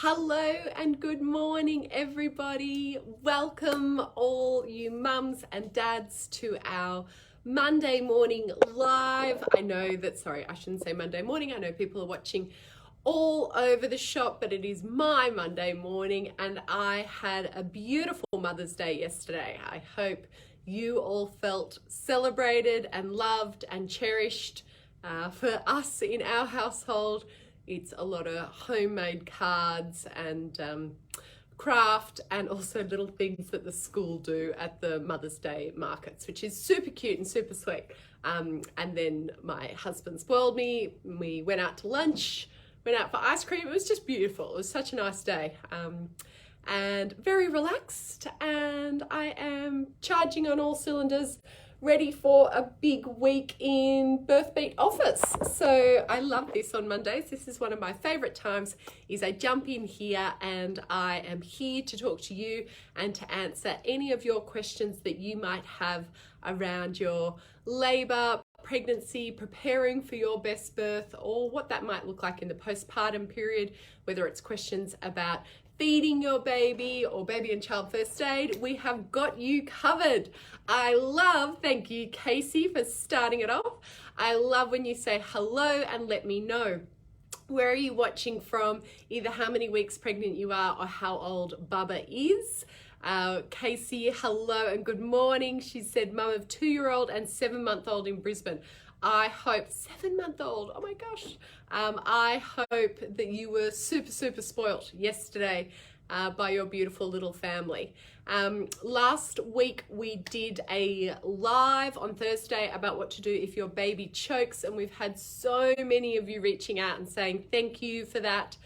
Hello and good morning, everybody. Welcome all you mums and dads to our Monday morning live. I shouldn't say Monday morning. I know people are watching all over the shop, but it is my Monday morning and I had a beautiful Mother's Day yesterday. I hope you all felt celebrated and loved and cherished. For us in our household, it's a lot of homemade cards and craft, and also little things that the school do at the Mother's Day markets, which is super cute and super sweet. And then my husband spoiled me. We went out to lunch, went out for ice cream. It was just beautiful. It was such a nice day. And very relaxed, and I am charging on all cylinders, ready for a big week in Birth Beat office. So I love this on Mondays. This is one of my favorite times, is I jump in here and I am here to talk to you and to answer any of your questions that you might have around your labor, pregnancy, preparing for your best birth, or what that might look like in the postpartum period, whether it's questions about feeding your baby or baby and child first aid. We have got you covered. Thank you, Casey, for starting it off. I love when you say hello and let me know where are you watching from, either how many weeks pregnant you are or how old Bubba is. Casey, hello and good morning. She said mum of 2-year-old and 7-month-old in Brisbane. I hope 7-month-old, oh my gosh. I hope that you were super spoilt yesterday by your beautiful little family. Last week we did a live on Thursday about what to do if your baby chokes, and we've had so many of you reaching out and saying thank you for that.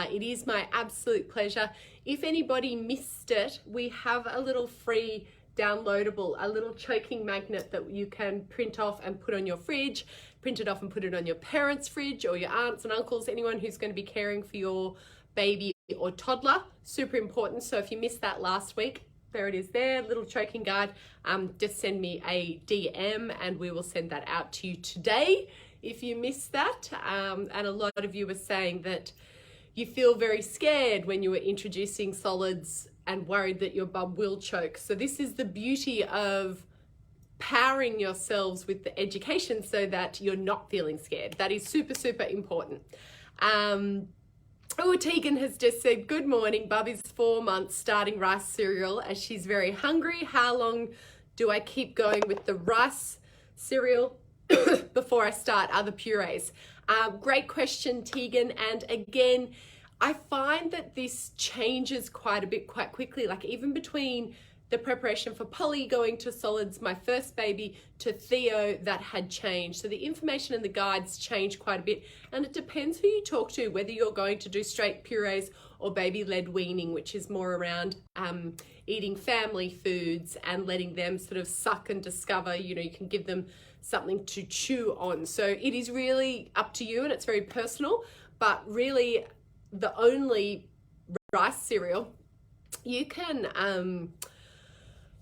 It is my absolute pleasure. If anybody missed it, we have a little free downloadable, a little choking magnet that you can print off and put on your fridge, print it off and put it on your parents' fridge or your aunts and uncles, anyone who's going to be caring for your baby or toddler. Super important. So if you missed that last week, there it is there, little choking guide. Just send me a DM and we will send that out to you today if you missed that. And a lot of you were saying that you feel very scared when you were introducing solids and worried that your bub will choke. So this is the beauty of powering yourselves with the education so that you're not feeling scared. That is super important. Tegan has just said, good morning, Bub is 4 months starting rice cereal as she's very hungry. How long do I keep going with the rice cereal before I start other purees? Great question, Tegan. And again, I find that this changes quite a bit, quite quickly. Like even between the preparation for Polly going to solids, my first baby, to Theo, that had changed. So the information and the guides change quite a bit. And it depends who you talk to, whether you're going to do straight purees or baby-led weaning, which is more around eating family foods and letting them sort of suck and discover, you can give them something to chew on. So it is really up to you and it's very personal, but really the only rice cereal, you can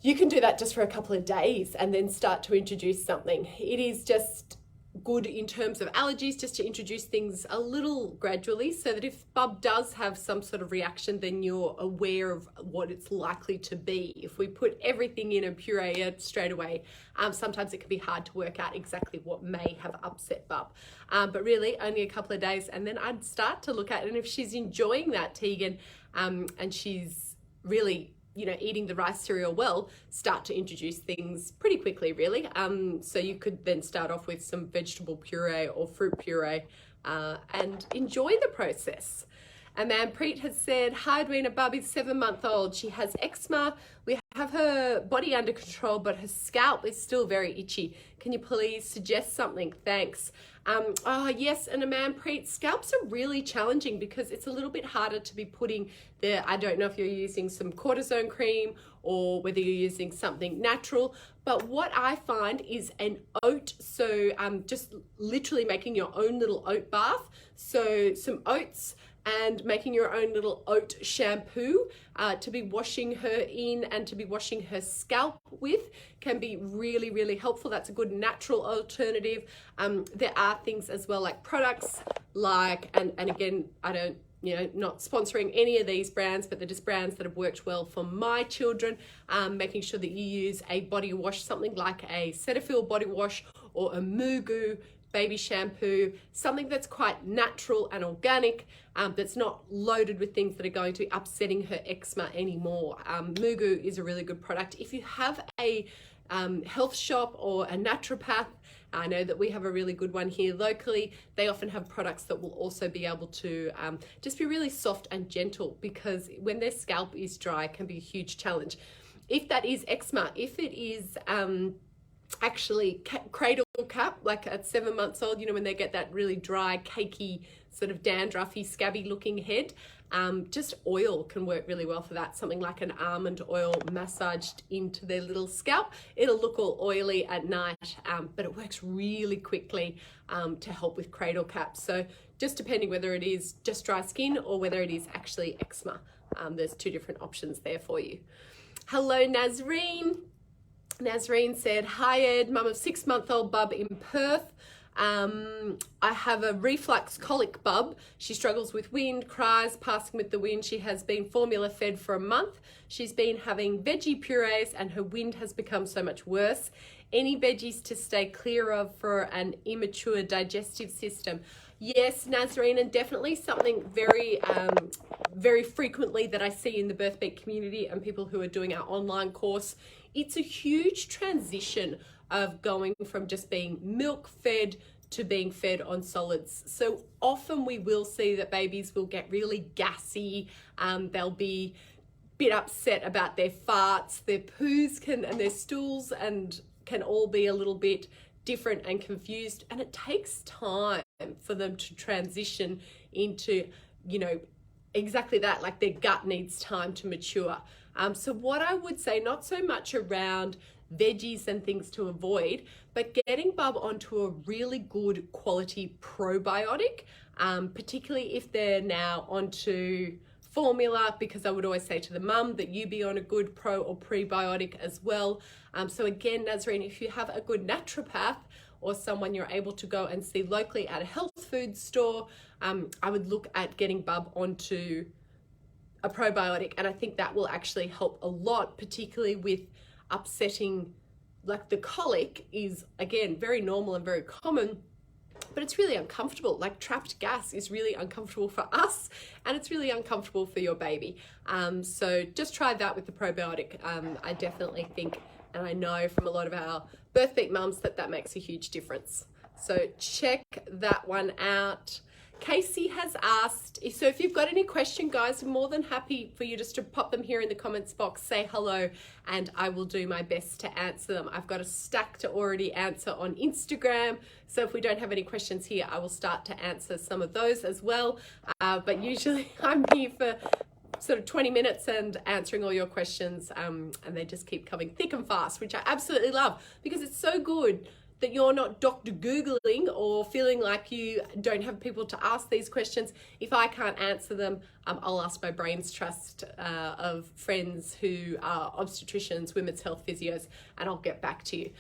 do that just for a couple of days and then start to introduce something. It is just good in terms of allergies just to introduce things a little gradually so that if Bub does have some sort of reaction, then you're aware of what it's likely to be. If we put everything in a puree straight away, sometimes it can be hard to work out exactly what may have upset Bub. But really only a couple of days, and then I'd start to look at it. And if she's enjoying that, Tegan, and she's really eating the rice cereal well, start to introduce things pretty quickly, really. So you could then start off with some vegetable puree or fruit puree and enjoy the process. Manpreet has said, hi Edwina, Bubby's 7-month-old. She has eczema. We have her body under control, but her scalp is still very itchy. Can you please suggest something? Thanks. Yes, and Manpreet, scalps are really challenging because it's a little bit harder to be putting I don't know if you're using some cortisone cream or whether you're using something natural, but what I find is an oat. So just literally making your own little oat bath. So some oats and making your own little oat shampoo to be washing her in and to be washing her scalp with can be really helpful. That's a good natural alternative. There are things as well like products like, and again, I don't not sponsoring any of these brands, but they're just brands that have worked well for my children. Making sure that you use a body wash, something like a Cetaphil body wash or a Mugu baby shampoo, something that's quite natural and organic, that's not loaded with things that are going to be upsetting her eczema anymore. Mugu is a really good product. If you have a health shop or a naturopath, I know that we have a really good one here locally. They often have products that will also be able to just be really soft and gentle, because when their scalp is dry, it can be a huge challenge. If that is eczema, if it is actually cradle cap, like at 7 months old, when they get that really dry, cakey, sort of dandruffy, scabby looking head, just oil can work really well for that. Something like an almond oil massaged into their little scalp. It'll look all oily at night, but it works really quickly to help with cradle caps. So just depending whether it is just dry skin or whether it is actually eczema, there's two different options there for you. Hello, Nazreen. Nazreen said, hi Ed, mum of 6-month-old bub in Perth. I have a reflux colic bub. She struggles with wind, cries, passing with the wind. She has been formula fed for a month. She's been having veggie purees and her wind has become so much worse. Any veggies to stay clear of for an immature digestive system? Yes, Nazreen, and definitely something very frequently that I see in the birth beat community and people who are doing our online course. It's a huge transition of going from just being milk fed to being fed on solids. So often we will see that babies will get really gassy. They'll be a bit upset about their farts, their poos and their stools and can all be a little bit different and confused. And it takes time for them to transition into, exactly that, like their gut needs time to mature. So what I would say, not so much around veggies and things to avoid, but getting bub onto a really good quality probiotic, particularly if they're now onto formula, because I would always say to the mum that you be on a good pro or prebiotic as well. So again, Nazreen, if you have a good naturopath or someone you're able to go and see locally at a health food store, I would look at getting bub onto a probiotic, and I think that will actually help a lot, particularly with upsetting, like the colic is again very normal and very common, but it's really uncomfortable. Like trapped gas is really uncomfortable for us and it's really uncomfortable for your baby. So just try that with the probiotic. I definitely think, and I know from a lot of our birth beat mums, that makes a huge difference. So check that one out. Casey has asked, so if you've got any question, guys, I'm more than happy for you just to pop them here in the comments box, say hello, and I will do my best to answer them. I've got a stack to already answer on Instagram, so if we don't have any questions here, I will start to answer some of those as well. But usually I'm here for sort of 20 minutes and answering all your questions, and they just keep coming thick and fast, which I absolutely love, because it's so good that you're not Dr. Googling or feeling like you don't have people to ask these questions. If I can't answer them, I'll ask my brain's trust of friends who are obstetricians, women's health physios, and I'll get back to you.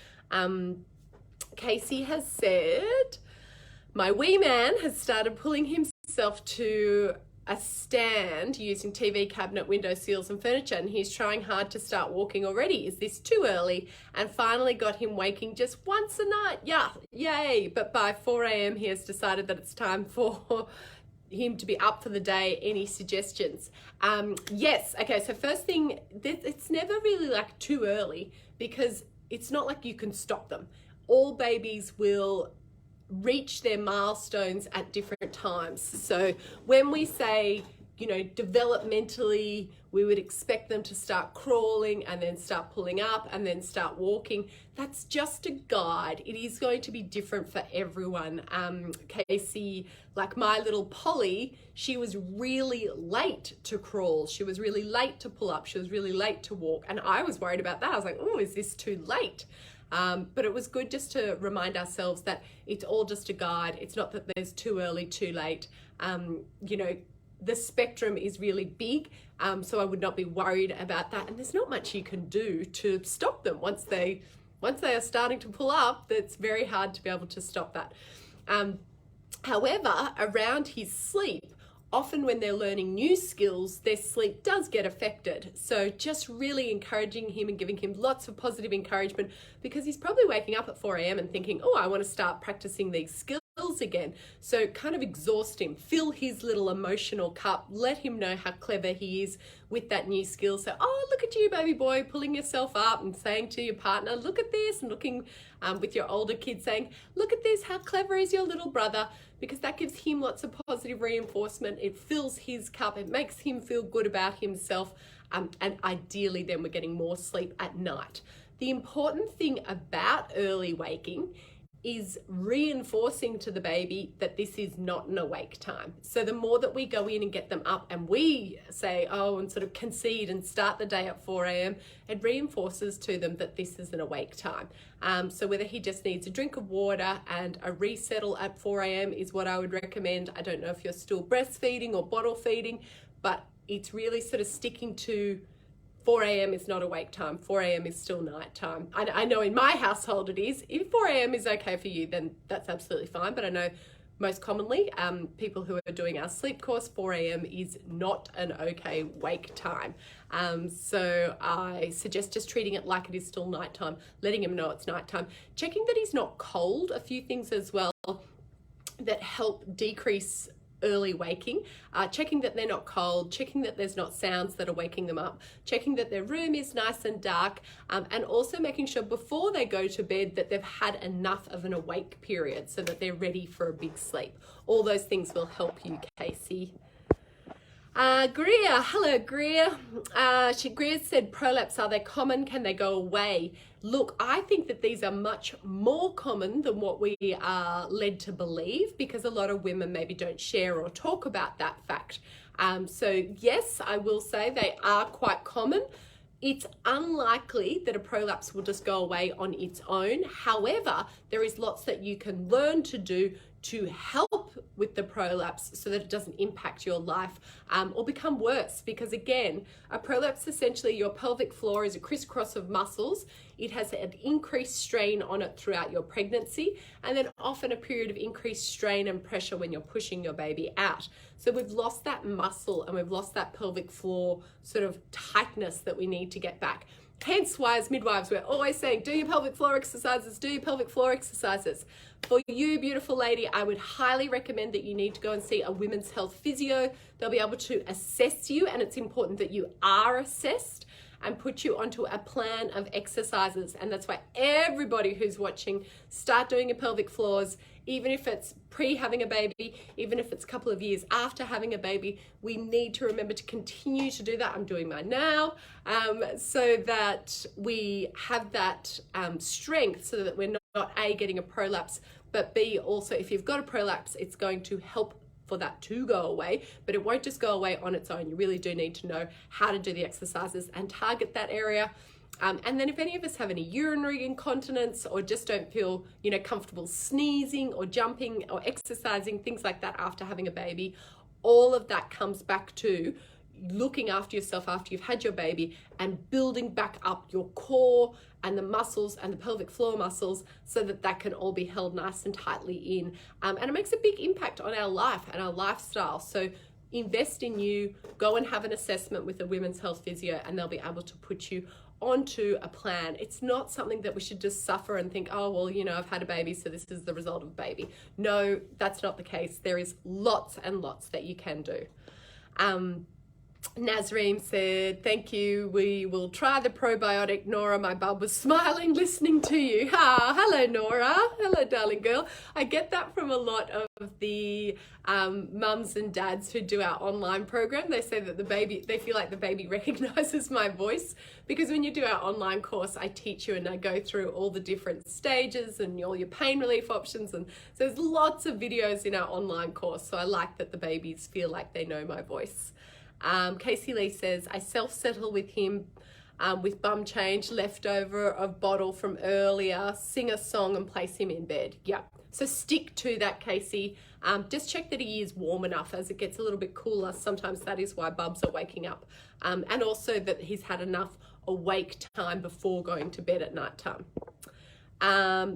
Casey has said, my wee man has started pulling himself to a stand using TV cabinet, window seals and furniture, and he's trying hard to start walking already. Is this too early? And finally got him waking just once a night. Yeah, yay. But by 4 a.m. he has decided that it's time for him to be up for the day. Any suggestions? Yes. Okay, so first thing, it's never really like too early, because it's not like you can stop them. All babies will reach their milestones at different times. So when we say, developmentally, we would expect them to start crawling and then start pulling up and then start walking. That's just a guide. It is going to be different for everyone. Casey, like my little Polly, she was really late to crawl. She was really late to pull up. She was really late to walk. And I was worried about that. I was like, oh, is this too late? But it was good just to remind ourselves that it's all just a guide. It's not that there's too early, too late. The spectrum is really big, so I would not be worried about that. And there's not much you can do to stop them. Once they are starting to pull up, it's very hard to be able to stop that. However, around his sleep, often when they're learning new skills, their sleep does get affected. So just really encouraging him and giving him lots of positive encouragement, because he's probably waking up at 4 a.m. and thinking, oh, I want to start practicing these skills again. So kind of exhaust him, fill his little emotional cup, let him know how clever he is with that new skill. So, oh, look at you, baby boy, pulling yourself up and saying to your partner, look at this, and looking with your older kids saying, look at this, how clever is your little brother? Because that gives him lots of positive reinforcement. It fills his cup. It makes him feel good about himself. And ideally, then we're getting more sleep at night. The important thing about early waking is reinforcing to the baby that this is not an awake time. So the more that we go in and get them up and we say, oh, and sort of concede and start the day at 4 a.m., it reinforces to them that this is an awake time. So whether he just needs a drink of water and a resettle at 4 a.m. is what I would recommend. I don't know if you're still breastfeeding or bottle feeding, but it's really sort of sticking to 4 a.m. is not awake time. 4 a.m. is still night time. I know in my household it is. If 4 a.m. is okay for you, then that's absolutely fine. But I know most commonly, people who are doing our sleep course, 4 a.m. is not an okay wake time. So I suggest just treating it like it is still nighttime, letting him know it's nighttime, checking that he's not cold. A few things as well that help decrease early waking, checking that they're not cold, checking that there's not sounds that are waking them up, checking that their room is nice and dark, and also making sure before they go to bed that they've had enough of an awake period so that they're ready for a big sleep. All those things will help you, Casey. Greer, hello Greer. Greer said, prolapse, are they common? Can they go away? Look, I think that these are much more common than what we are led to believe, because a lot of women maybe don't share or talk about that fact. So yes, I will say they are quite common. It's unlikely that a prolapse will just go away on its own. However, there is lots that you can learn to do to help with the prolapse so that it doesn't impact your life or become worse. Because again, a prolapse, essentially your pelvic floor is a crisscross of muscles. It has an increased strain on it throughout your pregnancy, and then often a period of increased strain and pressure when you're pushing your baby out. So we've lost that muscle and we've lost that pelvic floor sort of tightness that we need to get back. Hence why as midwives, we're always saying, do your pelvic floor exercises, do your pelvic floor exercises. For you, beautiful lady, I would highly recommend that you need to go and see a women's health physio. They'll be able to assess you, and it's important that you are assessed and put you onto a plan of exercises. And that's why everybody who's watching, start doing your pelvic floors, even if it's pre-having a baby, even if it's a couple of years after having a baby. We need to remember to continue to do that. I'm doing mine now, so that we have that strength, so that we're not A, getting a prolapse, but B, also if you've got a prolapse, it's going to help for that to go away, but it won't just go away on its own. You really do need to know how to do the exercises and target that area. And then if any of us have any urinary incontinence, or just don't feel, comfortable sneezing or jumping or exercising, things like that after having a baby, all of that comes back to looking after yourself after you've had your baby and building back up your core and the muscles and the pelvic floor muscles, so that that can all be held nice and tightly in. And it makes a big impact on our life and our lifestyle. So invest in you, go and have an assessment with a women's health physio, and they'll be able to put you onto a plan. It's not something that we should just suffer and think, oh, well, I've had a baby, so this is the result of a baby. No, that's not the case. There is lots and lots that you can do. Nazreem said, thank you, we will try the probiotic. Nora, my bub, was smiling listening to you. Hello Nora, hello darling girl. I get that from a lot of the mums and dads who do our online program. They say that they feel like the baby recognizes my voice, because when you do our online course, I teach you and I go through all the different stages and all your pain relief options, and so there's lots of videos in our online course. So I like that the babies feel like they know my voice. Casey Lee says, I self-settle with him with bum change, leftover of bottle from earlier, sing a song and place him in bed. Yeah, so stick to that, Casey. Just check that he is warm enough. As it gets a little bit cooler, sometimes that is why bubs are waking up. And also that he's had enough awake time before going to bed at night time.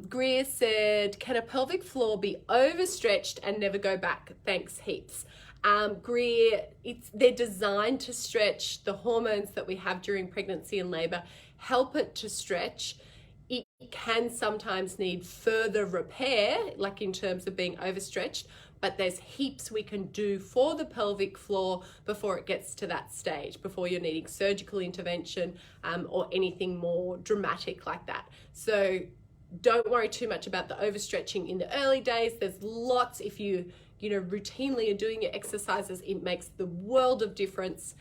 Greer said, can a pelvic floor be overstretched and never go back? Thanks heaps. Greer, they're designed to stretch. The hormones that we have during pregnancy and labor help it to stretch. It can sometimes need further repair, like in terms of being overstretched, but there's heaps we can do for the pelvic floor before it gets to that stage, before you're needing surgical intervention or anything more dramatic like that. So don't worry too much about the overstretching in the early days. There's lots, if you routinely are doing your exercises, it makes the world of difference.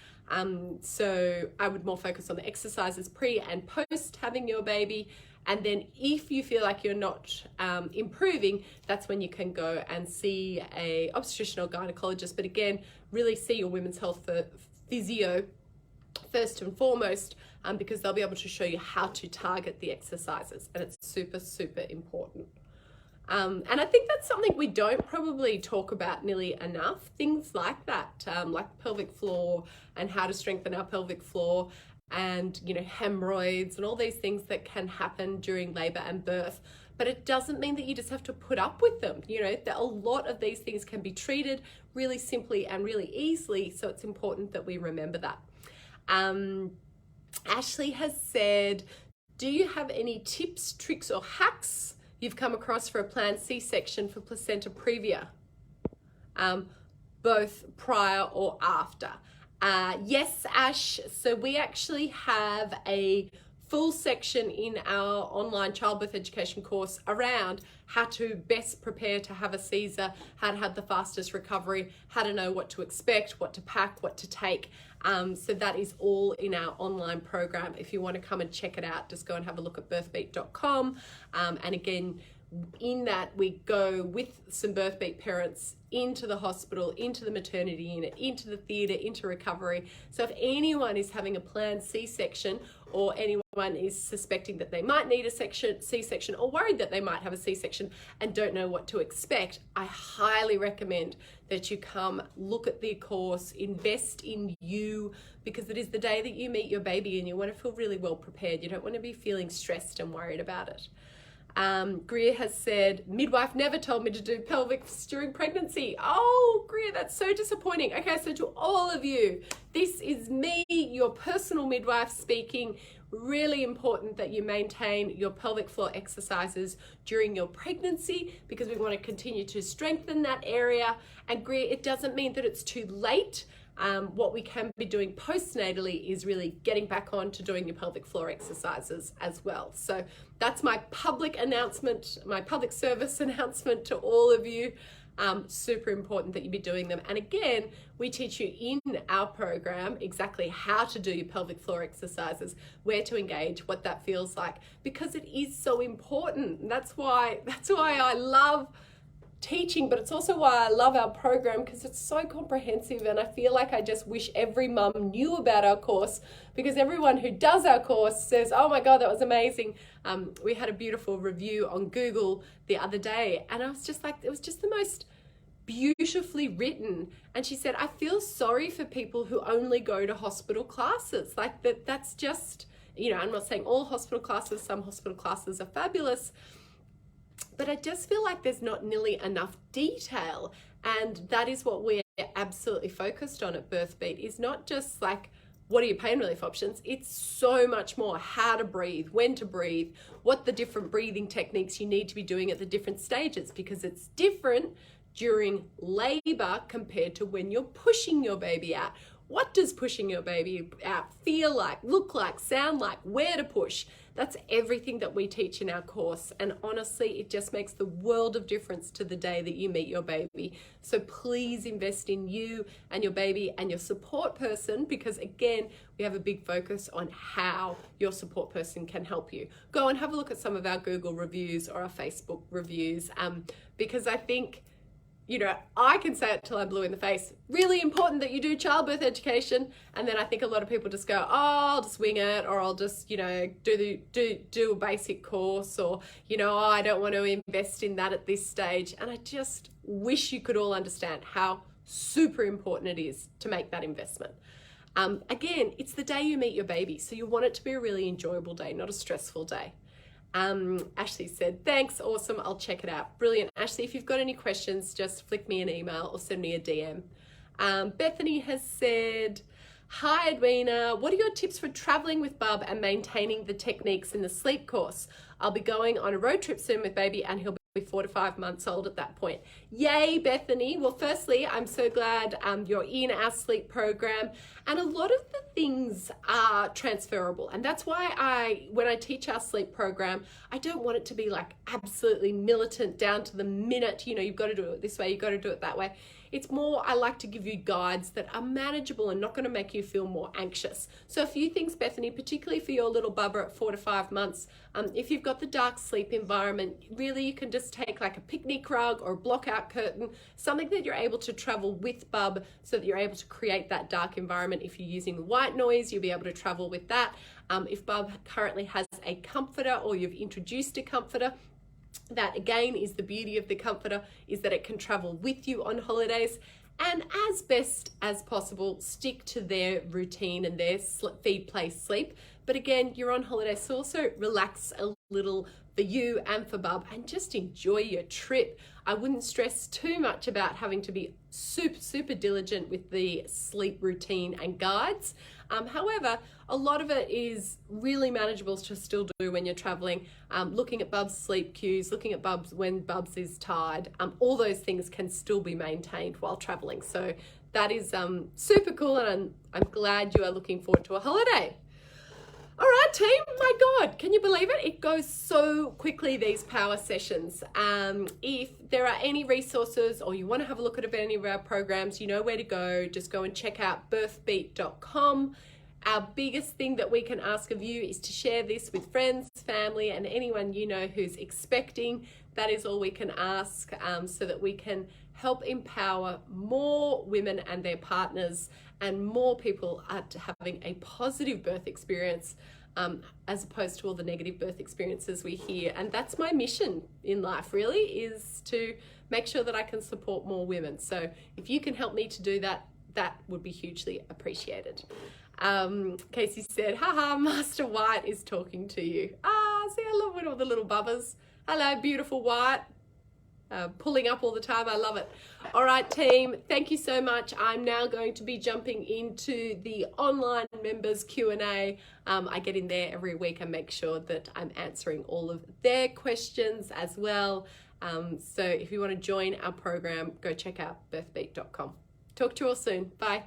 So I would more focus on the exercises pre and post having your baby. And then if you feel like you're not improving, that's when you can go and see a obstetrician or gynecologist. But again, really see your women's health physio first and foremost, because they'll be able to show you how to target the exercises. And it's super, super important. And I think that's something we don't probably talk about nearly enough. Things like that, like pelvic floor and how to strengthen our pelvic floor, and hemorrhoids and all these things that can happen during labor and birth. But it doesn't mean that you just have to put up with them. A lot of these things can be treated really simply and really easily. So it's important that we remember that. Ashley has said, do you have any tips, tricks, or hacks you've come across for a planned C-section for placenta previa, both prior or after? Yes, Ash. So we actually have a full section in our online childbirth education course around how to best prepare to have a Caesar, how to have the fastest recovery, how to know what to expect, what to pack, what to take. So that is all in our online program. If you want to come and check it out, just go and have a look at birthbeat.com. And again, in that we go with some birthbeat parents into the hospital, into the maternity unit, into the theatre, into recovery. So if anyone is having a planned C-section, or anyone is suspecting that they might need a C-section, or worried that they might have a C-section and don't know what to expect, I highly recommend that you come look at the course, invest in you, because it is the day that you meet your baby and you want to feel really well prepared. You don't want to be feeling stressed and worried about it. Greer has said, midwife never told me to do pelvics during pregnancy. Oh, Greer, that's so disappointing. Okay, so to all of you, this is me, your personal midwife speaking. Really important that you maintain your pelvic floor exercises during your pregnancy, because we want to continue to strengthen that area. And Greer, it doesn't mean that it's too late. What we can be doing postnatally is really getting back on to doing your pelvic floor exercises as well. So that's my public announcement, my public service announcement to all of you. Super important that you be doing them. And again, we teach you in our program exactly how to do your pelvic floor exercises, where to engage, what that feels like, because it is so important. And that's why I love teaching, but it's also why I love our program, because it's so comprehensive. And I feel like I just wish every mum knew about our course, because everyone who does our course says, oh my God, that was amazing. We had a beautiful review on Google the other day, and I was just like, it was just the most beautifully written. And she said, I feel sorry for people who only go to hospital classes. Like that's just, I'm not saying all hospital classes, some hospital classes are fabulous, but I just feel like there's not nearly enough detail. And that is what we're absolutely focused on at BirthBeat, is not just like, what are your pain relief options? It's so much more how to breathe, when to breathe, what the different breathing techniques you need to be doing at the different stages, because it's different during labor compared to when you're pushing your baby out. What does pushing your baby out feel like, look like, sound like, where to push? That's everything that we teach in our course. And honestly, it just makes the world of difference to the day that you meet your baby. So please invest in you and your baby and your support person, because again, we have a big focus on how your support person can help you. Go and have a look at some of our Google reviews or our Facebook reviews, because I think, I can say it till I'm blue in the face. Really important that you do childbirth education. And then I think a lot of people just go, oh, I'll just wing it, or I'll just, do a basic course, or, oh, I don't want to invest in that at this stage. And I just wish you could all understand how super important it is to make that investment. Again, it's the day you meet your baby. So you want it to be a really enjoyable day, not a stressful day. Ashley said, thanks, awesome, I'll check it out. Brilliant. Ashley, if you've got any questions, just flick me an email or send me a DM. Bethany has said, hi Edwina, what are your tips for traveling with bub and maintaining the techniques in the sleep course? I'll be going on a road trip soon with baby and he'll be 4 to 5 months old at that point. Yay, Bethany. Well, firstly, I'm so glad you're in our sleep program, and a lot of the things are transferable. And that's why when I teach our sleep program, I don't want it to be like absolutely militant down to the minute, you know, you've got to do it this way, you've got to do it that way. It's more, I like to give you guides that are manageable and not going to make you feel more anxious. So a few things, Bethany, particularly for your little bubba at 4 to 5 months, if you've got the dark sleep environment, really you can just take like a picnic rug or a block out curtain, something that you're able to travel with bub so that you're able to create that dark environment. If you're using the white noise, you'll be able to travel with that. If bub currently has a comforter or you've introduced a comforter, that again is the beauty of the comforter, is that it can travel with you on holidays, and as best as possible stick to their routine and their feed, play, sleep. But again, you're on holiday, so also relax a little for you and for bub and just enjoy your trip. I wouldn't stress too much about having to be super diligent with the sleep routine and guides. However, a lot of it is really manageable to still do when you're traveling. Looking at bub's sleep cues, looking at bub's when bubs is tired, all those things can still be maintained while traveling. So that is super cool, and I'm glad you are looking forward to a holiday. All right, team, my God, can you believe it? It goes so quickly, these power sessions. If there are any resources or you want to have a look at any of our programs, you know where to go. Just go and check out birthbeat.com. Our biggest thing that we can ask of you is to share this with friends, family, and anyone you know who's expecting. That is all we can ask, so that we can help empower more women and their partners, and more people are having a positive birth experience, as opposed to all the negative birth experiences we hear. And that's my mission in life, really, is to make sure that I can support more women. So if you can help me to do that, that would be hugely appreciated. Casey said, haha, Master White is talking to you. See, I love when all the little bubbas. Hello, beautiful White. Pulling up all the time. I love it. All right, team, thank you so much. I'm now going to be jumping into the online members Q&A. I get in there every week and make sure that I'm answering all of their questions as well. So if you want to join our program, go check out birthbeat.com. Talk to you all soon. Bye.